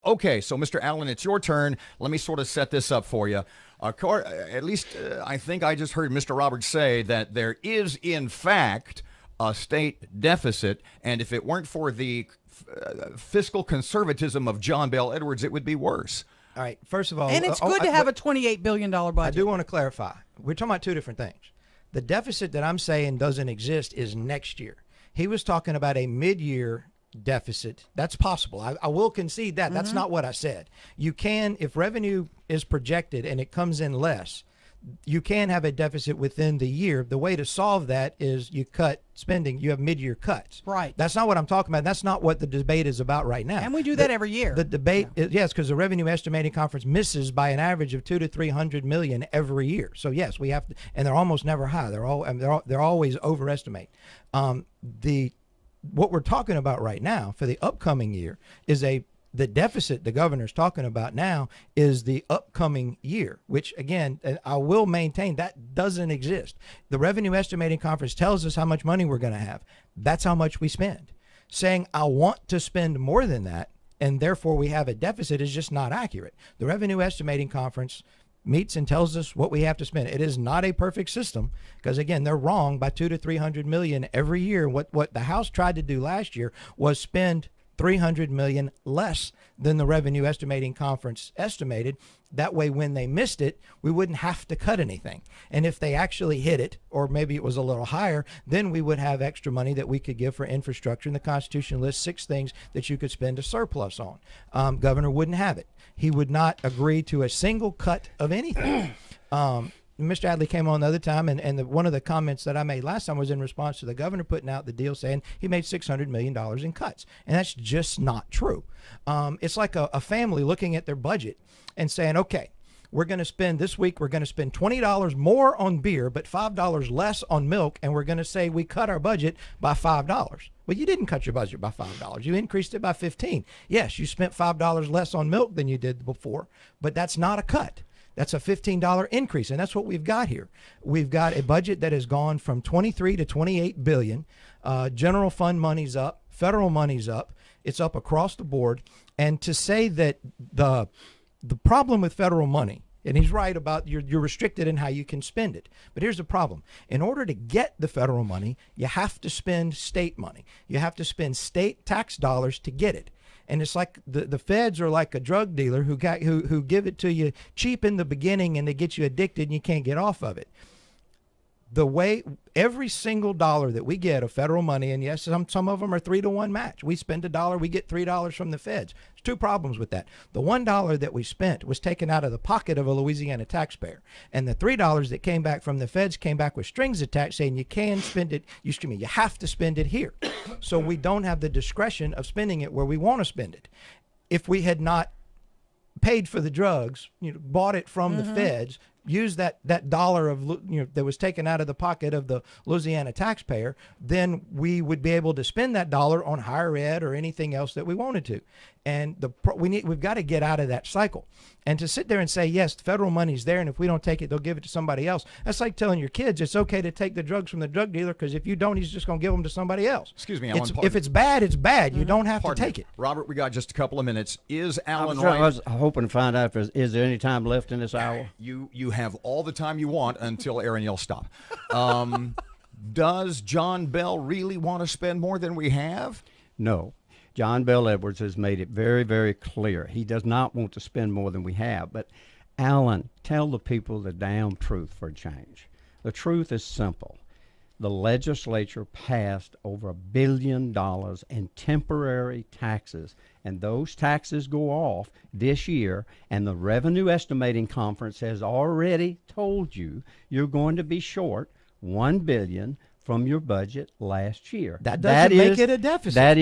Okay, so Mr. Allen, it's your turn. Let me sort of set this up for you. At least I think I just heard Mr. Roberts say that there is, in fact, a state deficit, and if it weren't for the fiscal conservatism of John Bell Edwards, it would be worse. All right, first of all... And it's good to have a $28 billion budget. I do want to clarify. We're talking about two different things. The deficit that I'm saying doesn't exist is next year. He was talking about a mid-year deficit. That's possible. I will concede that. That's not what I said. You can, if revenue is projected and it comes in less, you can have a deficit within the year. The way to solve that is you cut spending. You have mid-year cuts. Right. That's not what I'm talking about. That's not what the debate is about right now. And we do that every year. The debate, yes, because the Revenue Estimating Conference misses by an average of $200 to $300 million every year. So yes, we have to, and they're almost never high. They're always overestimate. What we're talking about right now for the upcoming year is the deficit the governor's talking about now is the upcoming year, which, again, I will maintain that doesn't exist. The Revenue Estimating Conference tells us how much money we're going to have. That's how much we spend. Saying I want to spend more than that and therefore we have a deficit is just not accurate. The Revenue Estimating Conference meets and tells us what we have to spend. It is not a perfect system because, again, they're wrong by $200 to $300 million every year. What the House tried to do last year was spend $300 million less than the Revenue Estimating Conference estimated. That way, when they missed it, we wouldn't have to cut anything. And if they actually hit it, or maybe it was a little higher, then we would have extra money that we could give for infrastructure. And the Constitution lists 6 things that you could spend a surplus on. Governor wouldn't have it. He would not agree to a single cut of anything. Mr. Adley came on the other time, and one of the comments that I made last time was in response to the governor putting out the deal saying he made $600 million in cuts. And that's just not true. It's like a family looking at their budget and saying, okay, we're going to spend this week, we're going to spend $20 more on beer, but $5 less on milk, and we're going to say we cut our budget by $5. Well, you didn't cut your budget by $5. You increased it by $15. Yes, you spent $5 less on milk than you did before, but that's not a cut. That's a $15 increase, and that's what we've got here. We've got a budget that has gone from 23 to 28 billion. General fund money's up, federal money's up. It's up across the board. And to say that the problem with federal money, and he's right about you're restricted in how you can spend it. But here's the problem. In order to get the federal money, you have to spend state money. You have to spend state tax dollars to get it. And it's like the feds are like a drug dealer who give it to you cheap in the beginning and they get you addicted and you can't get off of it. The way every single dollar that we get of federal money, and yes, some of them are 3-to-1 match. We spend $1, we get $3 from the feds. There's 2 problems with that. The $1 that we spent was taken out of the pocket of a Louisiana taxpayer, and the $3 that came back from the feds came back with strings attached saying you can spend it. You have to spend it here. So we don't have the discretion of spending it where we want to spend it. If we had not paid for the drugs, bought it from the feds, used that dollar of that was taken out of the pocket of the Louisiana taxpayer, then we would be able to spend that dollar on higher ed or anything else that we wanted to. And we've got to get out of that cycle. And to sit there and say, yes, the federal money's there, and if we don't take it, they'll give it to somebody else. That's like telling your kids it's okay to take the drugs from the drug dealer because if you don't, he's just going to give them to somebody else. Excuse me, Alan. If it's bad, it's bad. You don't have to take it. Robert, we got just a couple of minutes. Is Alan right? I was hoping to find out is there any time left in this hour? You have all the time you want until Aaron yells stop. Does John Bell really want to spend more than we have? No. John Bell Edwards has made it very, very clear. He does not want to spend more than we have. But, Alan, tell the people the damn truth for a change. The truth is simple. The legislature passed over $1 billion in temporary taxes, and those taxes go off this year, and the Revenue Estimating Conference has already told you you're going to be short $1 billion from your budget last year. That doesn't make it a deficit. That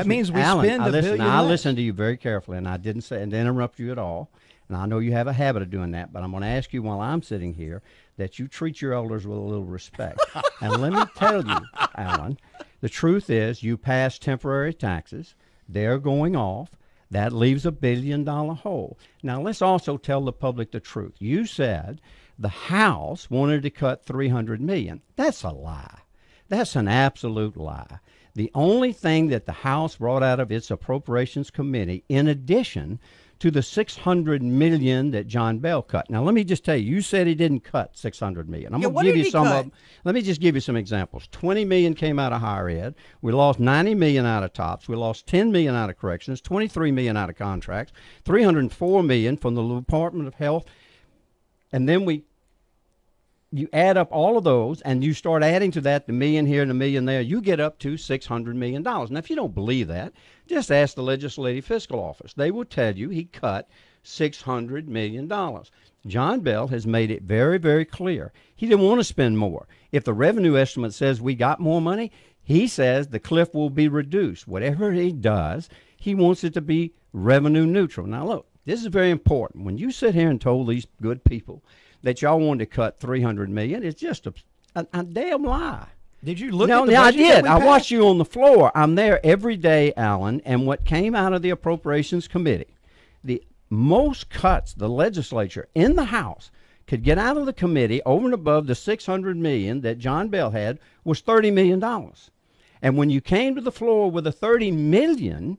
means we Alan, spend $1 billion I less. listened to you very carefully, and I didn't interrupt you at all. And I know you have a habit of doing that, but I'm going to ask you while I'm sitting here that you treat your elders with a little respect. And let me tell you, Alan, the truth is you passed temporary taxes. They're going off. That leaves $1 billion hole. Now, let's also tell the public the truth. You said the House wanted to cut $300 million. That's a lie. That's an absolute lie. The only thing that the House brought out of its Appropriations Committee, in addition to the $600 million that John Bell cut. Now, let me just tell you, you said he didn't cut $600 million. I'm going to give you some of them. Let me just give you some examples. $20 million came out of higher ed. We lost $90 million out of TOPS. We lost $10 million out of corrections, $23 million out of contracts, $304 million from the Department of Health. And then you add up all of those, and you start adding to that the million here and the million there, you get up to $600 million. Now, if you don't believe that, just ask the Legislative Fiscal Office. They will tell you he cut $600 million. John Bell has made it very, very clear. He didn't want to spend more. If the revenue estimate says we got more money, he says the cliff will be reduced. Whatever he does, he wants it to be revenue neutral. Now, look, this is very important. When you sit here and told these good people that y'all wanted to cut $300 million, it's just a damn lie. Did you look at the budget? I did. I watched you on the floor. I'm there every day, Alan, and what came out of the Appropriations Committee, the most cuts the legislature in the House could get out of the committee over and above the $600 million that John Bell had was $30 million. And when you came to the floor with the $30 million,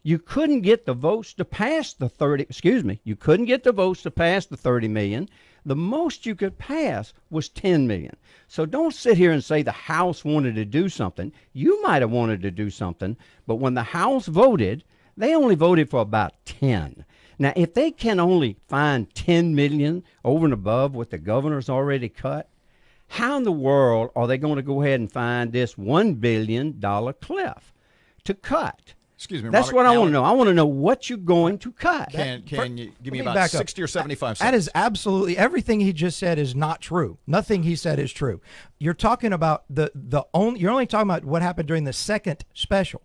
you couldn't get the votes to pass the you couldn't get the votes to pass the $30 million. The most you could pass was $10 million. So don't sit here and say the House wanted to do something. You might have wanted to do something, but when the House voted, they only voted for about 10. Now, if they can only find $10 million over and above what the governor's already cut, how in the world are they going to go ahead and find this $1 billion cliff to cut? Excuse me, That's Robert, what I want to know. I want to know what you're going to cut. Can you give me about 60 or 75 seconds? That is absolutely, everything he just said is not true. Nothing he said is true. You're talking about you're only talking about what happened during the second special.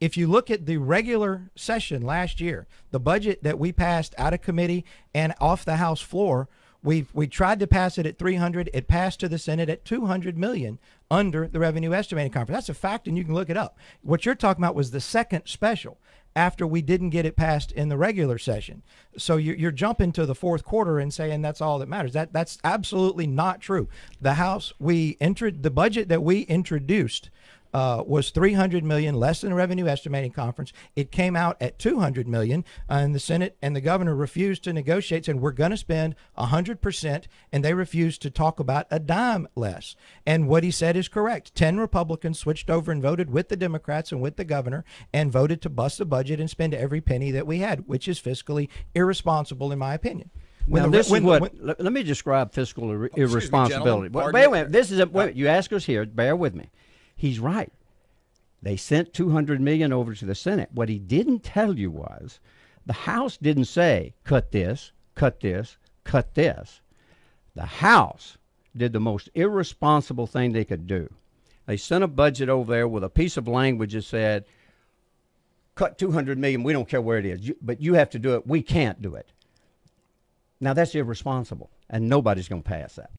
If you look at the regular session last year, the budget that we passed out of committee and off the House floor, we tried to pass it at 300. It passed to the Senate at 200 million under the Revenue Estimating Conference. That's a fact, and you can look it up. What you're talking about was the second special after we didn't get it passed in the regular session. So you're jumping to the fourth quarter and saying that's all that matters. That's absolutely not true. The House, the budget that we introduced was $300 million less than the Revenue Estimating Conference. It came out at $200 million, and the Senate and the governor refused to negotiate, saying we're going to spend 100%, and they refused to talk about a dime less. And what he said is correct. 10 Republicans switched over and voted with the Democrats and with the governor and voted to bust the budget and spend every penny that we had, which is fiscally irresponsible, in my opinion. Let me describe fiscal irresponsibility. Wait a minute. You ask us here. Bear with me. He's right. They sent $200 million over to the Senate. What he didn't tell you was the House didn't say, cut this, cut this, cut this. The House did the most irresponsible thing they could do. They sent a budget over there with a piece of language that said, cut $200 million, we don't care where it is, but you have to do it. We can't do it. Now, that's irresponsible, and nobody's going to pass that.